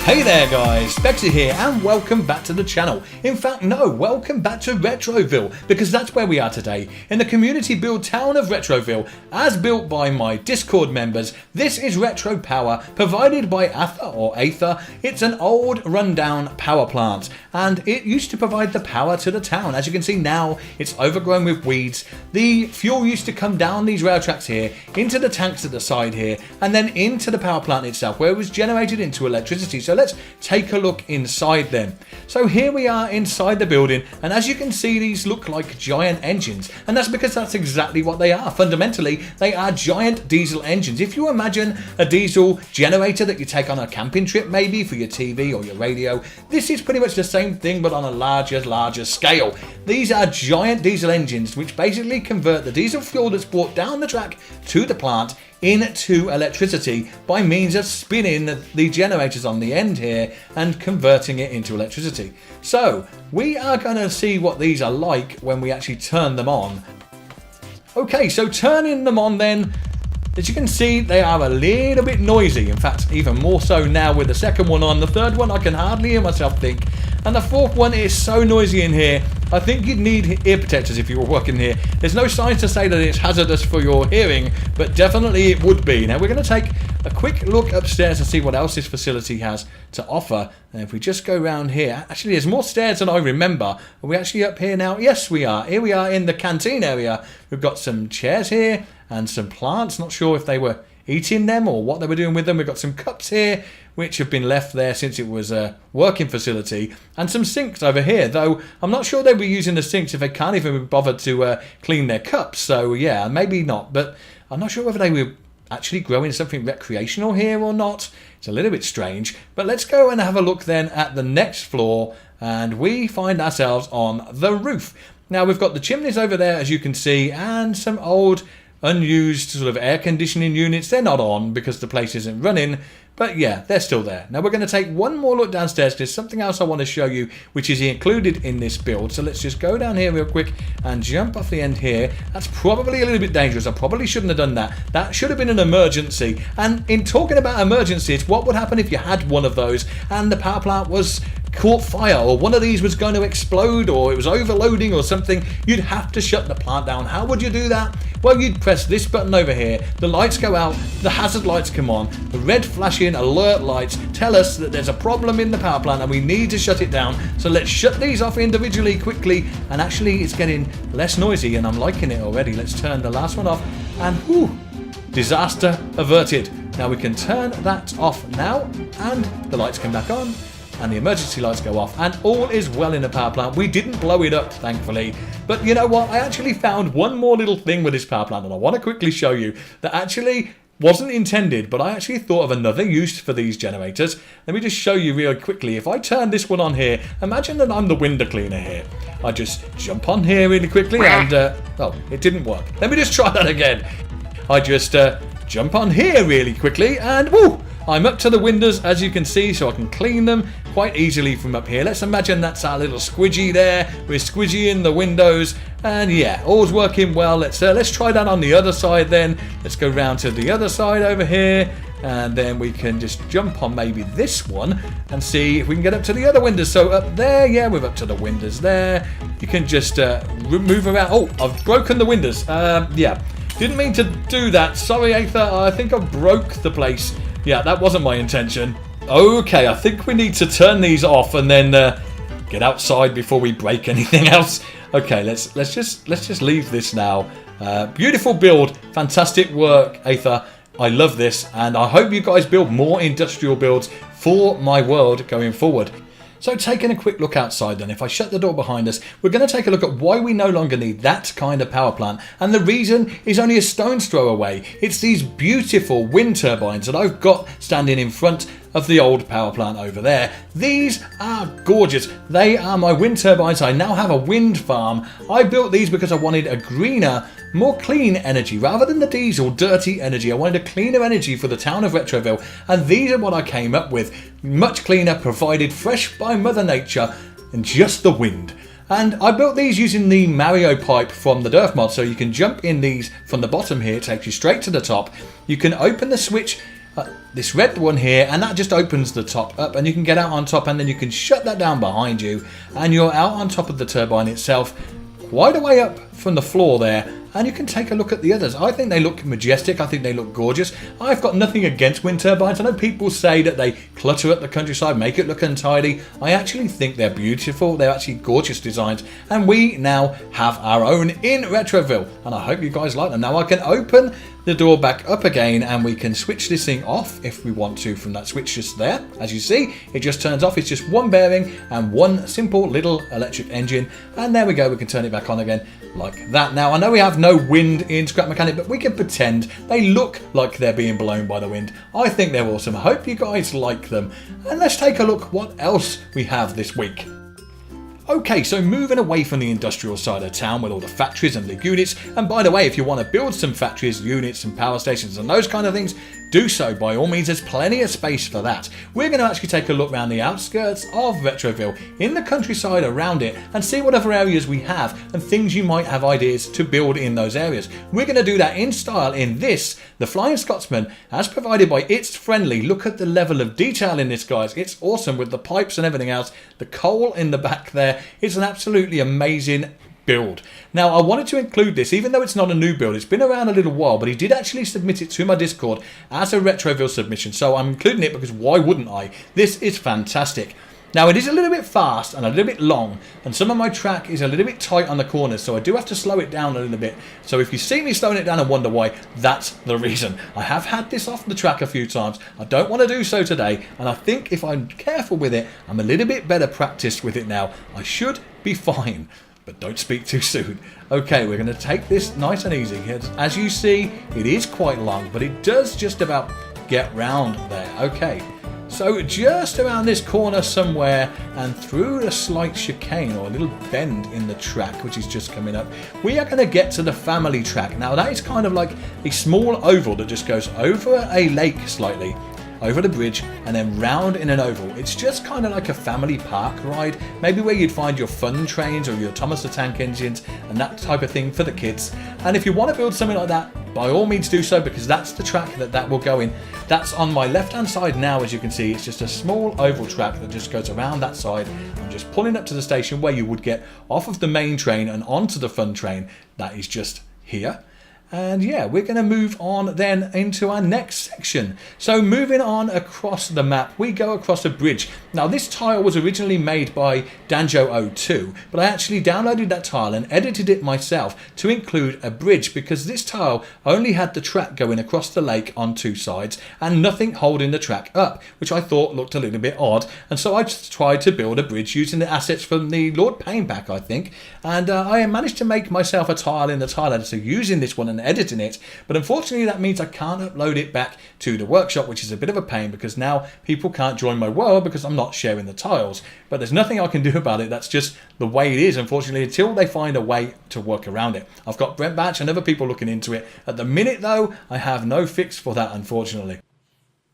Hey there guys, Spexxy here and welcome back to the channel. In fact, no, welcome back to Retroville, because that's where we are today, in the community build town of Retroville, as built by my Discord members. This is Retro Power, provided by Aether. It's an old rundown power plant, and it used to provide the power to the town. As you can see now, it's overgrown with weeds. The fuel used to come down these rail tracks here, into the tanks at the side here, and then into the power plant itself, where it was generated into electricity. So let's take a look inside then. So here we are inside the building, and as you can see, these look like giant engines, and that's because that's exactly what they are. Fundamentally, they are giant diesel engines. If you imagine a diesel generator that you take on a camping trip, maybe for your TV or your radio, this is pretty much the same thing but on a larger scale. These are giant diesel engines which basically convert the diesel fuel that's brought down the track to the plant into electricity by means of spinning the generators on the end here and converting it into electricity. So we are going to see what these are like when we actually turn them on. Okay, so turning them on then, as you can see, they are a little bit noisy. In fact, even more so now with the second one on. The third one I can hardly hear myself think, and the fourth one is so noisy in here, I think you'd need ear protectors if you were working here. There's no signs to say that it's hazardous for your hearing, but definitely it would be. Now we're going to take a quick look upstairs and see what else this facility has to offer. And if we just go around here, actually there's more stairs than I remember. Are we actually up here now? Yes, we are. Here we are in the canteen area. We've got some chairs here and some plants. Not sure if they were eating them or what they were doing with them. We've got some cups here which have been left there since it was a working facility, and some sinks over here, though I'm not sure they'll be using the sinks if they can't even be bothered to clean their cups. So yeah, maybe not, but I'm not sure whether they were actually growing something recreational here or not. It's a little bit strange, but let's go and have a look then at the next floor, and we find ourselves on the roof. Now we've got the chimneys over there, as you can see, and some old unused sort of air conditioning units. They're not on because the place isn't running, but yeah, they're still there. Now we're going to take one more look downstairs. There's something else I want to show you which is included in this build. So let's just go down here real quick and jump off the end here. That's probably a little bit dangerous. I probably shouldn't have done that. That should have been an emergency. And in talking about emergencies, what would happen if you had one of those and the power plant was caught fire, or one of these was going to explode, or it was overloading or something? You'd have to shut the plant down. How would you do that? Well, you'd press this button over here, the lights go out, the hazard lights come on, the red flashing alert lights tell us that there's a problem in the power plant and we need to shut it down. So let's shut these off individually quickly, and actually it's getting less noisy and I'm liking it already. Let's turn the last one off, and whew, disaster averted. Now we can turn that off now, and the lights come back on, and the emergency lights go off, and all is well in the power plant. We didn't blow it up, thankfully. But you know what? I actually found one more little thing with this power plant, and I want to quickly show you that actually wasn't intended, but I actually thought of another use for these generators. Let me just show you real quickly. If I turn this one on here, imagine that I'm the window cleaner here. I just jump on here really quickly, and oh, it didn't work. Let me just try that again. I just jump on here really quickly, and woo! I'm up to the windows, as you can see, so I can clean them quite easily from up here. Let's imagine that's our little squidgy there. We're squidgying the windows, and yeah, all's working well. Let's try that on the other side then. Let's go round to the other side over here, and then we can just jump on maybe this one and see if we can get up to the other windows. So up there, yeah, we're up to the windows there. You can just move around. Oh, I've broken the windows. Yeah, didn't mean to do that. Sorry, Aether. I think I broke the place. Yeah, that wasn't my intention. Okay, I think we need to turn these off and then get outside before we break anything else. Okay, let's just leave this now. Beautiful build, fantastic work, Aether. I love this, and I hope you guys build more industrial builds for my world going forward. So taking a quick look outside then, if I shut the door behind us, we're going to take a look at why we no longer need that kind of power plant. And the reason is only a stone's throw away. It's these beautiful wind turbines that I've got standing in front of the old power plant over there. These are gorgeous. They are my wind turbines. I now have a wind farm. I built these because I wanted a greener, more clean energy rather than the diesel dirty energy. I wanted a cleaner energy for the town of Retroville, and these are what I came up with. Much cleaner, provided fresh by Mother Nature, and just the wind. And I built these using the Mario pipe from the Derf mod, so you can jump in these from the bottom here. It takes you straight to the top. You can open the switch this red one here, and that just opens the top up and you can get out on top, and then you can shut that down behind you and you're out on top of the turbine itself, quite a way up from the floor there. And you can take a look at the others. I think they look majestic. I think they look gorgeous. I've got nothing against wind turbines. I know people say that they clutter up the countryside, make it look untidy. I actually think they're beautiful. They're actually gorgeous designs. And we now have our own in Retroville. And I hope you guys like them. Now I can open the door back up again and we can switch this thing off if we want to from that switch just there. As you see, it just turns off. It's just one bearing and one simple little electric engine. And there we go. We can turn it back on again like that. Now I know we have no wind in Scrap Mechanic, but we can pretend they look like they're being blown by the wind. I think they're awesome. I hope you guys like them. And let's take a look what else we have this week. Okay, so moving away from the industrial side of town with all the factories and the units, and by the way, if you want to build some factories, units and power stations and those kind of things, do so by all means. There's plenty of space for that. We're going to actually take a look around the outskirts of Retroville, in the countryside around it, and see what other areas we have and things you might have ideas to build in those areas. We're going to do that in style in this, the Flying Scotsman, as provided by It's Friendly. Look at the level of detail in this, guys. It's awesome with the pipes and everything else. The coal in the back there. It's an absolutely amazing build. Now I wanted to include this even though it's not a new build. It's been around a little while, but he did actually submit it to my Discord as a Retroville submission, so I'm including it because why wouldn't I? This is fantastic. Now it is a little bit fast and a little bit long, and some of my track is a little bit tight on the corners, so I do have to slow it down a little bit. So if you see me slowing it down and wonder why, that's the reason. I have had this off the track a few times. I don't want to do so today, and I think if I'm careful with it, I'm a little bit better practiced with it now. I should be fine. But don't speak too soon. Okay, we're going to take this nice and easy. As you see, it is quite long, but it does just about get round there. Okay, so just around this corner somewhere and through a slight chicane or a little bend in the track, which is just coming up, we are going to get to the family track. Now that is kind of like a small oval that just goes over a lake slightly, over the bridge and then round in an oval. It's just kind of like a family park ride, maybe where you'd find your fun trains or your Thomas the Tank engines and that type of thing for the kids. And if you want to build something like that, by all means do so, because that's the track that will go in. That's on my left hand side now. As you can see, it's just a small oval track that just goes around that side. I'm just pulling up to the station where you would get off of the main train and onto the fun train. That is just here. And yeah, we're going to move on then into our next section. So moving on across the map, we go across a bridge. Now this tile was originally made by Danjo02, but I actually downloaded that tile and edited it myself to include a bridge, because this tile only had the track going across the lake on two sides and nothing holding the track up, which I thought looked a little bit odd. And so I just tried to build a bridge using the assets from the Lord Payne pack, I think. And I managed to make myself a tile in the tile editor using this one and editing it, but unfortunately that means I can't upload it back to the workshop, which is a bit of a pain because now people can't join my world because I'm not sharing the tiles. But there's nothing I can do about it. That's just the way it is, unfortunately, until they find a way to work around it. I've got Brent Batch and other people looking into it. At the minute though, I have no fix for that, unfortunately.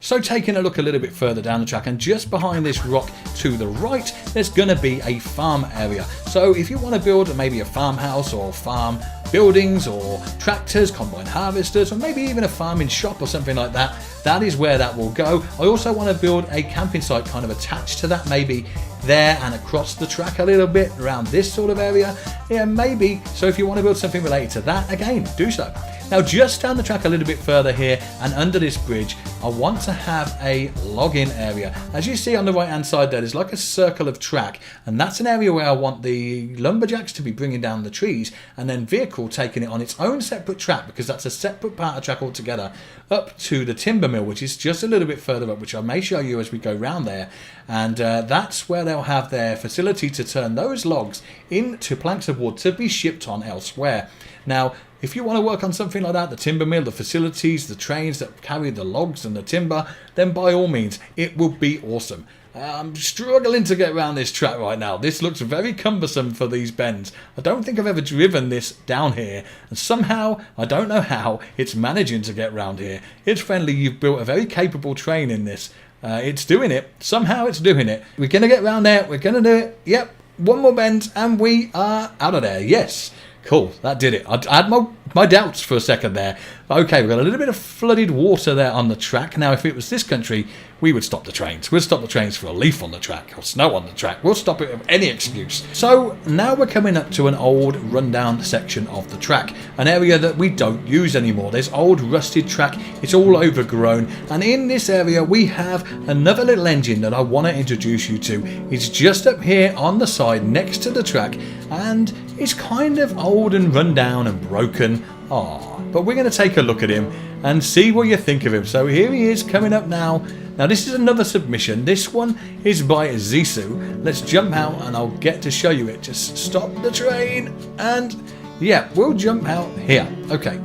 So taking a look a little bit further down the track, and just behind this rock to the right, there's going to be a farm area. So if you want to build maybe a farmhouse or farm buildings or tractors, combine harvesters, or maybe even a farming shop or something like that, that is where that will go. I also want to build a camping site kind of attached to that, maybe there and across the track a little bit around this sort of area. Yeah, maybe. So if you want to build something related to that, again, do so. Now just down the track a little bit further here and under this bridge, I want to have a login area. As you see on the right hand side there, there's like a circle of track, and that's an area where I want the lumberjacks to be bringing down the trees and then vehicle taking it on its own separate track, because that's a separate part of track altogether, up to the timber mill, which is just a little bit further up, which I may show you as we go round there. And that's where they'll have their facility to turn those logs into planks of wood to be shipped on elsewhere. Now, if you want to work on something like that, the timber mill, the facilities, the trains that carry the logs and the timber, then by all means, it will be awesome. I'm struggling to get around this track right now. This looks very cumbersome for these bends. I don't think I've ever driven this down here, and somehow, I don't know how, it's managing to get round here. It's Friendly, you've built a very capable train in this. It's doing it. Somehow it's doing it. We're going to get round there. We're going to do it. Yep. One more bend and we are out of there. Yes. Cool. That did it. I had my my doubts for a second there. Okay, we've got a little bit of flooded water there on the track. Now, if it was this country, we would stop the trains. We'd stop the trains for a leaf on the track or snow on the track. We'll stop it with any excuse. So now we're coming up to an old rundown section of the track, an area that we don't use anymore. There's old rusted track. It's all overgrown. And in this area, we have another little engine that I want to introduce you to. It's just up here on the side next to the track, and it's kind of old and run down and broken. But we're going to take a look at him and see what you think of him. So here he is coming up now. Now this is another submission. This one is by Zissou. Let's jump out and I'll get to show you it. Just stop the train and yeah, we'll jump out here. Okay,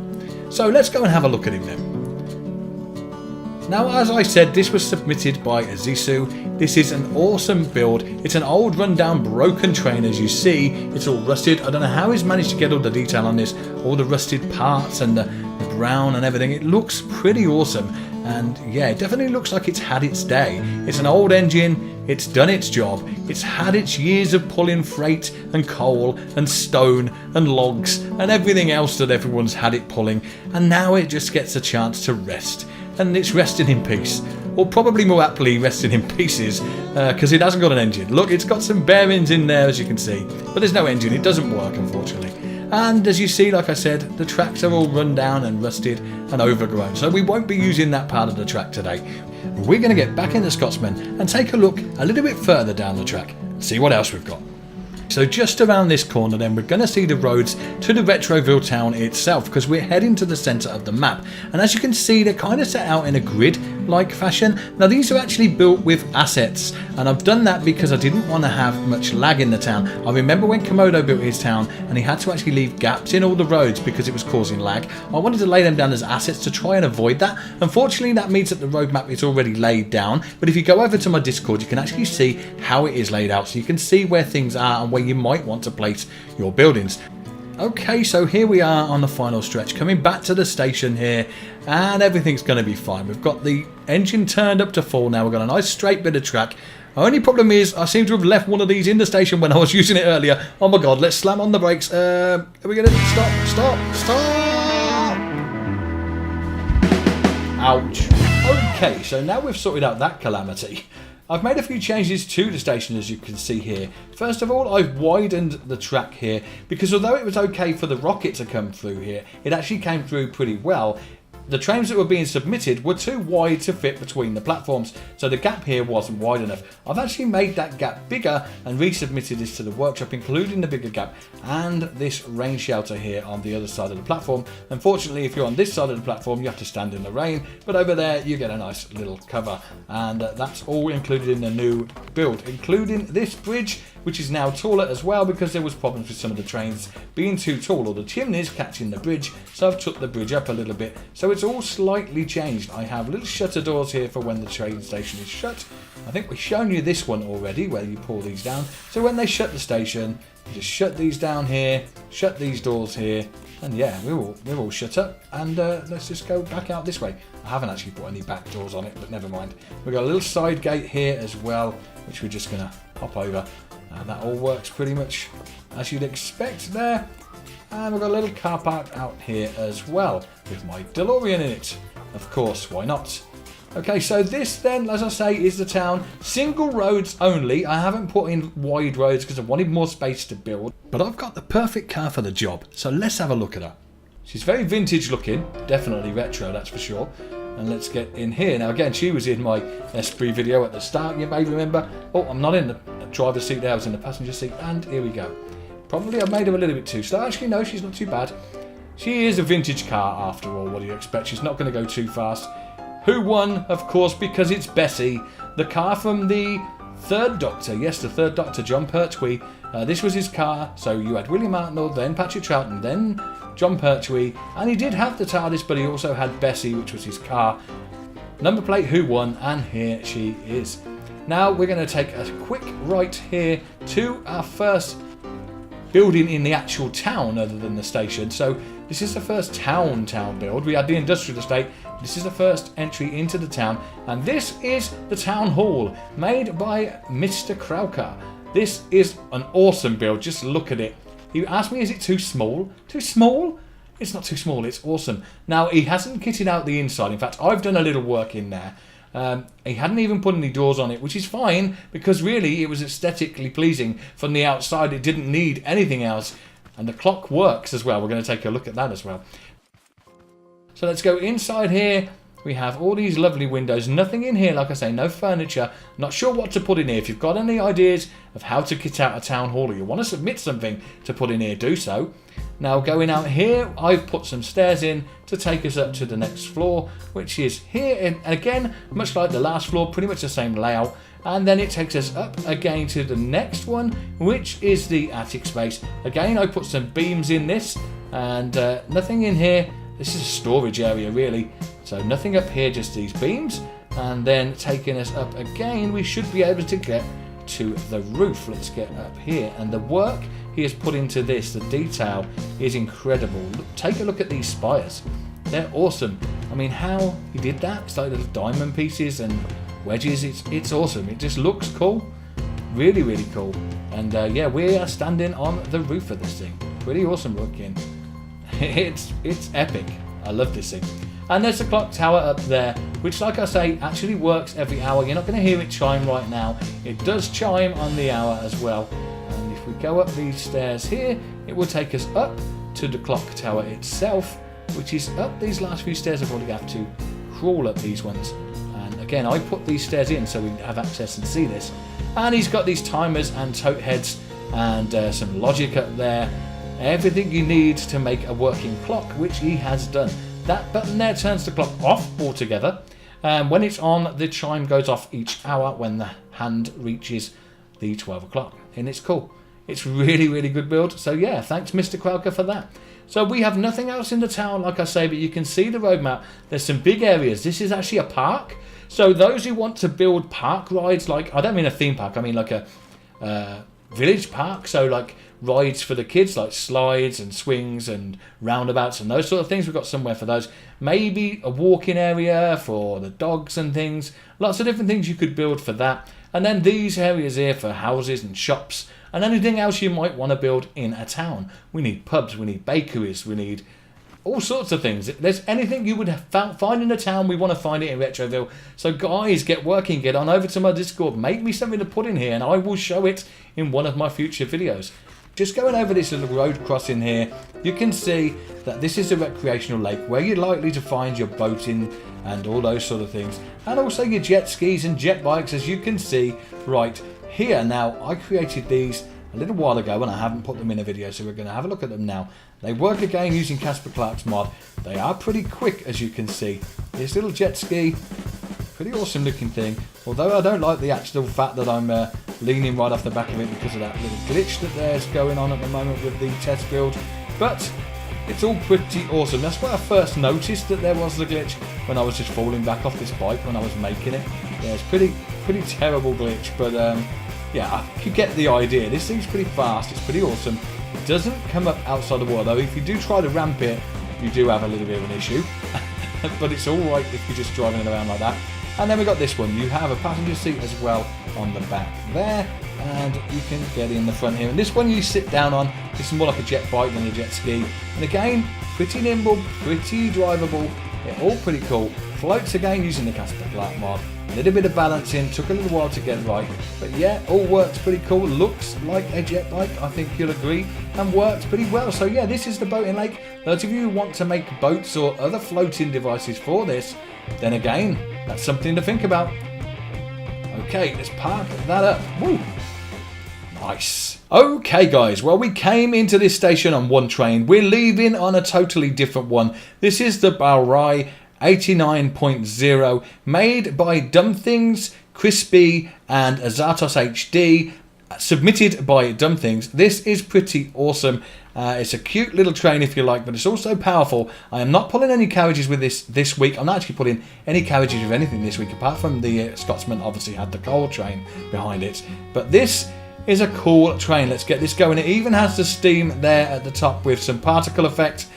so let's go and have a look at him then. Now, as I said, this was submitted by Zissou. This is an awesome build. It's an old rundown broken train, as you see. It's all rusted. I don't know how he's managed to get all the detail on this, all the rusted parts and the brown and everything. It looks pretty awesome. And yeah, it definitely looks like it's had its day. It's an old engine. It's done its job. It's had its years of pulling freight and coal and stone and logs and everything else that everyone's had it pulling. And now it just gets a chance to rest. And it's resting in peace, or probably more aptly resting in pieces, because it hasn't got an engine. Look, it's got some bearings in there, as you can see, but there's no engine. It doesn't work, unfortunately. And as you see, like I said, the tracks are all run down and rusted and overgrown, so we won't be using that part of the track today. We're going to get back in the Scotsman and take a look a little bit further down the track and see what else we've got. So just around this corner then, we're going to see the roads to the Retroville town itself, because we're heading to the centre of the map. And as you can see, they're kind of set out in a grid-like fashion. Now these are actually built with assets, and I've done that because I didn't want to have much lag in the town. I remember when Komodo built his town and he had to actually leave gaps in all the roads because it was causing lag. I wanted to lay them down as assets to try and avoid that. Unfortunately, that means that the road map is already laid down, but if you go over to my Discord, you can actually see how it is laid out, so you can see where things are and where you might want to place your buildings. Okay, so here we are on the final stretch, coming back to the station here, and everything's going to be fine. We've got the engine turned up to full now. We've got a nice straight bit of track. Only problem is I seem to have left one of these in the station when I was using it earlier. Oh my god, let's slam on the brakes. Are we going to stop? Ouch. Okay, so now we've sorted out that calamity. I've made a few changes to the station, as you can see here. First of all, I've widened the track here, because although it was okay for the rocket to come through here, it actually came through pretty well. The trains that were being submitted were too wide to fit between the platforms, so the gap here wasn't wide enough. I've actually made that gap bigger and resubmitted this to the workshop, including the bigger gap and this rain shelter here on the other side of the platform. Unfortunately, if you're on this side of the platform, you have to stand in the rain, but over there you get a nice little cover, and that's all included in the new build, including this bridge, which is now taller as well, because there was problems with some of the trains being too tall or the chimneys catching the bridge, so I've took the bridge up a little bit, so it's all slightly changed. I have little shutter doors here for when the train station is shut. I think we've shown you this one already, where you pull these down, so when they shut the station, you just shut these down here, shut these doors here, and yeah, we're all shut up. And let's just go back out this way. I haven't actually put any back doors on it, but never mind. We've got a little side gate here as well, which we're just going to hop over. And that all works pretty much as you'd expect there. And we've got a little car park out here as well, with my DeLorean in it. Of course, why not? Okay, so this then, as I say, is the town. Single roads only. I haven't put in wide roads because I wanted more space to build. But I've got the perfect car for the job, so let's have a look at her. She's very vintage looking, definitely retro, that's for sure. And let's get in here. Now again, she was in my Esprit video at the start, you may remember. Oh, I'm not in the driver's seat there, I was in the passenger seat, and here we go. Probably I've made her a little bit too slow. Actually, no, she's not too bad. She is a vintage car after all, what do you expect? She's not going to go too fast. Who won? Of course, because it's Bessie, the car from the Third Doctor. Yes, the Third Doctor, John Pertwee. This was his car, so you had William Hartnell, then Patrick Troughton, then John Pertwee, and he did have the TARDIS, but he also had Bessie, which was his car. Number plate, who won, and here she is. Now we're going to take a quick right here to our first building in the actual town other than the station. So this is the first town build. We had the industrial estate. This is the first entry into the town, and this is the town hall made by Mr. Krauker. This is an awesome build. Just look at it. He asked me, is it too small? Too small? It's not too small, it's awesome. Now, he hasn't kitted out the inside. In fact, I've done a little work in there. He hadn't even put any doors on it, which is fine, because really it was aesthetically pleasing from the outside. It didn't need anything else. And the clock works as well. We're going to take a look at that as well. So let's go inside here. We have all these lovely windows. Nothing in here, like I say, no furniture. Not sure what to put in here. If you've got any ideas of how to kit out a town hall, or you want to submit something to put in here, do so. Now going out here, I've put some stairs in to take us up to the next floor, which is here. And again, much like the last floor, pretty much the same layout. And then it takes us up again to the next one, which is the attic space. Again, I put some beams in this, and nothing in here. This is a storage area, really. So nothing up here, just these beams. And then taking us up again, we should be able to get to the roof. Let's get up here. And the work he has put into this, the detail, is incredible. Look, take a look at these spires. They're awesome. I mean, how he did that? It's like little diamond pieces and wedges. It's awesome. It just looks cool. Really, really cool. And yeah, we are standing on the roof of this thing. Pretty awesome looking. It's epic. I love this thing. And there's the clock tower up there, which, like I say, actually works every hour. You're not going to hear it chime right now. It does chime on the hour as well. And if we go up these stairs here, it will take us up to the clock tower itself, which is up these last few stairs. I've probably have to crawl up these ones. And again, I put these stairs in so we have access and see this. And he's got these timers and tote heads and some logic up there. Everything you need to make a working clock, which he has done. That button there turns the clock off altogether. When it's on, the chime goes off each hour when the hand reaches the 12 o'clock. And it's cool. It's really, really good build. So yeah, thanks Mr. Krauker for that. So we have nothing else in the town, like I say, but you can see the roadmap. There's some big areas. This is actually a park. So those who want to build park rides, like, I don't mean a theme park, I mean like a village park. So like rides for the kids, like slides and swings and roundabouts and those sort of things. We've got somewhere for those. Maybe a walking area for the dogs and things. Lots of different things you could build for that. And then these areas here for houses and shops and anything else you might want to build in a town. We need pubs, we need bakeries, we need all sorts of things. If there's anything you would find in a town, we want to find it in Retroville. So guys, get working, get on over to my Discord, make me something to put in here and I will show it in one of my future videos. Just going over this little road crossing here, you can see that this is a recreational lake where you're likely to find your boating and all those sort of things. And also your jet skis and jet bikes, as you can see right here. Now, I created these a little while ago and I haven't put them in a video, so we're going to have a look at them now. They work again using Casper Clark's mod. They are pretty quick, as you can see. This little jet ski, pretty awesome looking thing. Although I don't like the actual fact that I'm leaning right off the back of it because of that little glitch that there's going on at the moment with the test build. But it's all pretty awesome. That's where I first noticed that there was the glitch, when I was just falling back off this bike when I was making it. Yeah, it's pretty terrible glitch, but yeah, you get the idea. This thing's pretty fast, it's pretty awesome. It doesn't come up outside the water, though. If you do try to ramp it, you do have a little bit of an issue. But it's alright if you're just driving it around like that. And then we got this one. You have a passenger seat as well on the back there, and you can get in the front here. And this one you sit down on. This is more like a jet bike than a jet ski. And again, pretty nimble, pretty drivable. They're all pretty cool. Floats again using the Casper Clark mod. A little bit of balancing, took a little while to get right, but yeah, all works pretty cool. Looks like a jet bike, I think you'll agree, and works pretty well. So yeah, this is the boating lake. Those of you who want to make boats or other floating devices for this, then again, that's something to think about. Okay, let's park that up. Woo! Nice. Okay guys, well, we came into this station on one train. We're leaving on a totally different one. This is the Balrai 89.0, made by Dumthings, Crispy and Azatos HD, submitted by Dumthings. This is pretty awesome. It's a cute little train if you like, but it's also powerful. I am not pulling any carriages with this week. I'm not actually putting any carriages with anything this week, apart from the Scotsman obviously had the coal train behind it. But this is a cool train. Let's get this going. It even has the steam there at the top with some particle effect.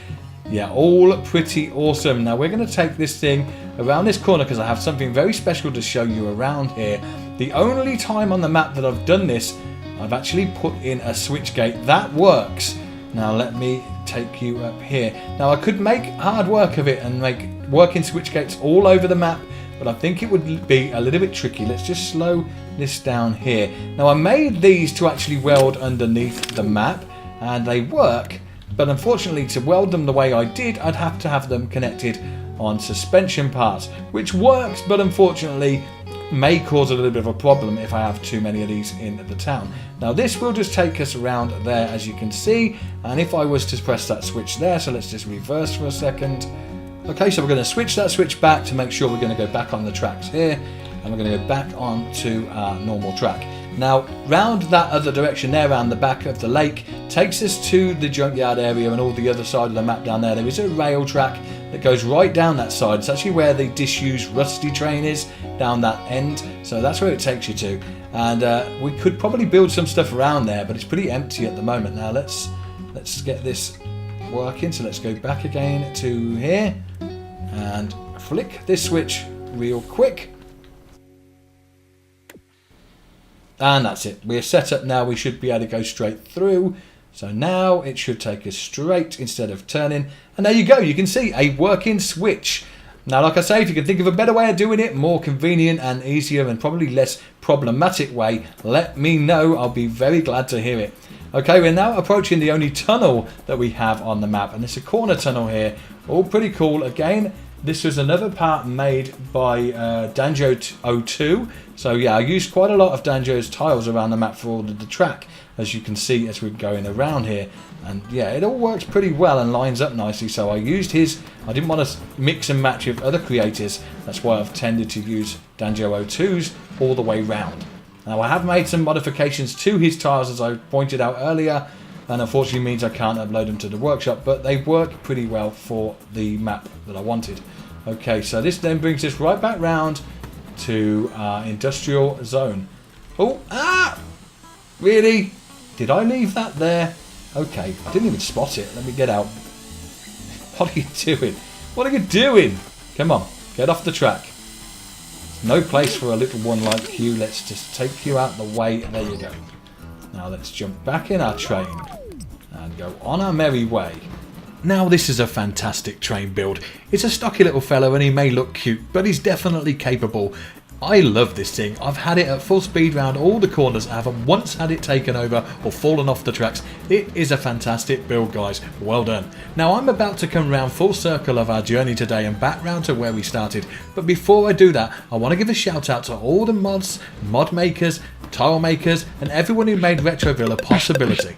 Yeah, all pretty awesome. Now we're going to take this thing around this corner because I have something very special to show you around here. The only time on the map that I've done this, I've actually put in a switch gate. That works. Now let me take you up here. Now I could make hard work of it and make working switch gates all over the map, but I think it would be a little bit tricky. Let's just slow this down here. Now I made these to actually weld underneath the map, and they work, but unfortunately to weld them the way I did, I'd have to have them connected on suspension parts, which works, but unfortunately may cause a little bit of a problem if I have too many of these in the town. Now this will just take us around there, as you can see, and if I was to press that switch there, so let's just reverse for a second. Okay, so we're going to switch that switch back to make sure we're going to go back on the tracks here, and we're going to go back on to our normal track. Now round that other direction there, around the back of the lake, takes us to the junkyard area, and all the other side of the map down there, there is a rail track that goes right down that side. It's actually where the disused rusty train is, down that end, so that's where it takes you to. And we could probably build some stuff around there, but it's pretty empty at the moment. Now let's get this working. So let's go back again to here and flick this switch real quick. And that's it. We're set up now. We should be able to go straight through. So now it should take us straight instead of turning. And there you go. You can see a working switch. Now, like I say, if you can think of a better way of doing it, more convenient and easier and probably less problematic way, let me know. I'll be very glad to hear it. Okay, we're now approaching the only tunnel that we have on the map, and it's a corner tunnel here. All pretty cool. Again, this was another part made by Danjo02. So yeah, I used quite a lot of Danjo's tiles around the map for all of the track, as you can see as we're going around here. And yeah, it all works pretty well and lines up nicely. So I used his, I didn't want to mix and match with other creators. That's why I've tended to use Danjo02's all the way round. Now I have made some modifications to his tiles, as I pointed out earlier, and unfortunately means I can't upload them to the workshop, but they work pretty well for the map that I wanted. Okay, so this then brings us right back round to our industrial zone. Oh, really? Did I leave that there? Okay, I didn't even spot it. Let me get out. What are you doing? What are you doing? Come on, get off the track. No place for a little one like you. Let's just take you out the way. There you go. Now let's jump back in our train and go on our merry way. Now this is a fantastic train build. It's a stocky little fellow and he may look cute, but he's definitely capable. I love this thing. I've had it at full speed round all the corners. I haven't once had it taken over or fallen off the tracks. It is a fantastic build, guys. Well done. Now I'm about to come round full circle of our journey today and back round to where we started. But before I do that, I want to give a shout out to all the mods, mod makers, tile makers, and everyone who made Retroville a possibility.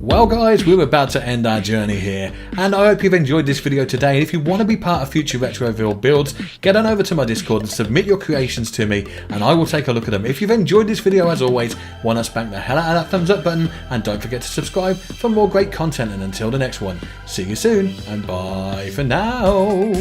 Well guys, we're about to end our journey here, and I hope you've enjoyed this video today. And if you want to be part of future Retroville builds, get on over to my Discord and submit your creations to me, and I will take a look at them. If you've enjoyed this video, as always, why not spank the hell out of that thumbs up button, and don't forget to subscribe for more great content. And until the next one, see you soon, and bye for now.